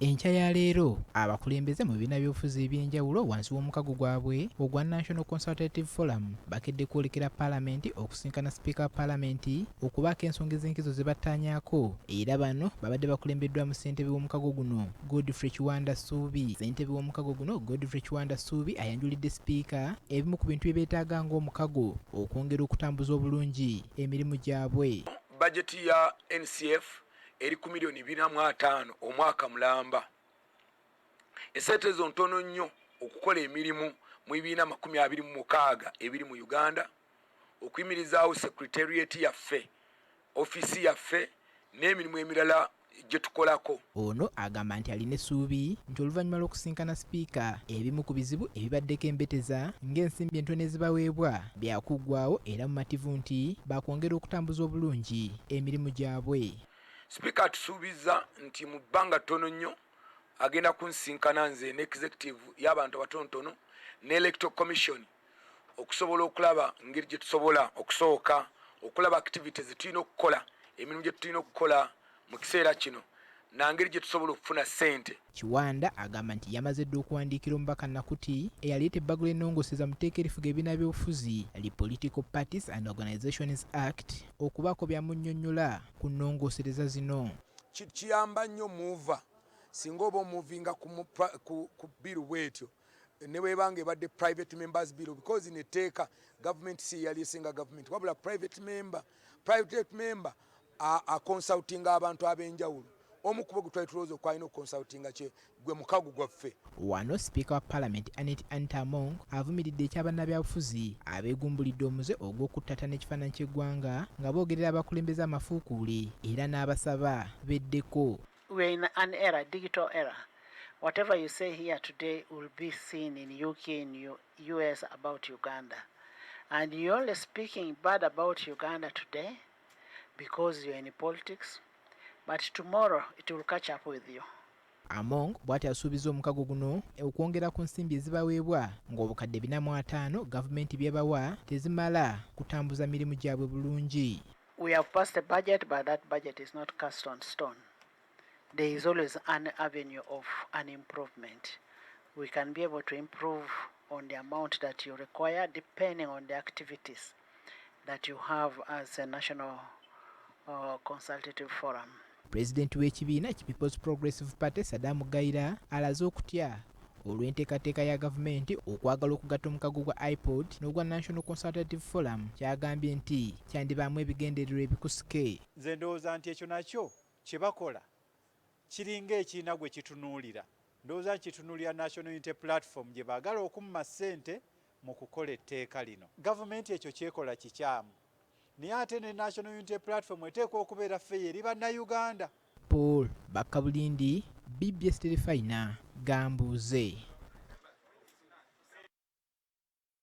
Enkya ya leero abakulembeze mu bibiina by'obufuzi eby'enjawulo wansi w'omukago gwabwe ogwa National Consultative Forum bakedde kwolekera Paalamenti okusinkana Sipiika wa Paalamenti okubaako ensonga ez'enkizo ze battaanyaako era bano babadde bakulembeddwamu ssentebe w'omukago guno Godfrey Kiwanda Ssuubi. Ssentebe w'omukago guno Godfrey Kiwanda Ssuubi ayanjulidde Sipiika ebimu ku bintu bye beetaaga ng'omukago okwongera okutambuza obulungi emirimu gyabwe. Bajeti ya NCF eri ku milioni 2.5 omwaka mulamba. Esente ezo ntono nnyo okukola emirimu mu bibiina 26 ebiri mu Uganda, okuyimirizaawo secretariat yaffe, ofisi yaffe n'emirimu emirala gye tukolako. Ono agamba nti alina essuubi nti oluvannyuma lw'okusinkana Sipiika ebimu ku bizibu ebibaddeko embeteza ng'ensimbi entono ezibaweebwa byakuggwaawo era mu mativu nti bakwongera okutambuza obulungi emirimu gyabwe. Sipiika atusuubiza nti mu bbanga ttono nnyo agenda kunsinkana nze ne executive y'abantu abatonotono ne electoral commission okusobola okulaba ngeri gye tusobola okusooka okulaba activities zetulina okukola, emirimu gye tulina okukola mu kiseera kino nangeri gye tusobola okufuna ssente. Kiwanda agamba nti yamaze dda okuwandiikira omubaka Nakuti eyaleeta ebbago ly'ennongoosereza mu tteeka erifuga ebibiina by'obufuzi li Political Parties and Organizations Act okubaako byamunnyonnyola ku nnongoosereza zino. Kiyamba nnyo muva singa oba omuvinga ku bill bwetyo ne weebanga ebadde private members bill because in etteeka government si yali esinga government wabula private member a consulting abantu ab'enjawulo. Omu kubo gutwali tulowooza okwalina okukonsultinga kye gwe mukago gwaffe. Wano Sipiika wa Paalamenti Anita Among avumiridde ekyabannabyabufuzi abeegumbulidde omuze ogw'okuttattana ekifaananyi ky'eggwanga nga boogerera abakulembeze amafuukuule era n'abasaba beddeko. We're in an era, digital era. Whatever you say here today will be seen in UK and US about Uganda. And you're only speaking bad about Uganda today because you're in politics. But tomorrow it will catch up with you. Among bw'ati asuubiza omukago guno okwongera ku nsimbi ezibaweebwa ng'obukadde 4.5 gavumenti byebawa tezimala kutambuza mirimu gyabwe bulungi. We have passed a budget, but that budget is not cast on stone. There is always an avenue of an improvement. We can be able to improve on the amount that you require depending on the activities that you have as a national consultative forum. Pulezidenti w'ekibiina ki People's Progressive Party Sadamu Gaira alaze okutya olw'enteekateeka ya gavumenti okwagala okugatta omukago gwa iPod n'ogwa National Consultative Forum kyagambye nti kyandibaamu ebigendererwa ebikusike. Nze ndowooza nti ekyo nakyo kye bakola kiringa ekiina gwe kitunuulira. Ndowooza kitunuulira National Unity Platform gye baagala okumma ssente mu kukola etteeka lino. Gavumenti ekyo kyekola kikyamu. Naye ate ne National Unity Platform eteekwa okubeera feeyi eri bannayuganda. Paul Bakabulindi, BBS Terefayina, Gambuuze.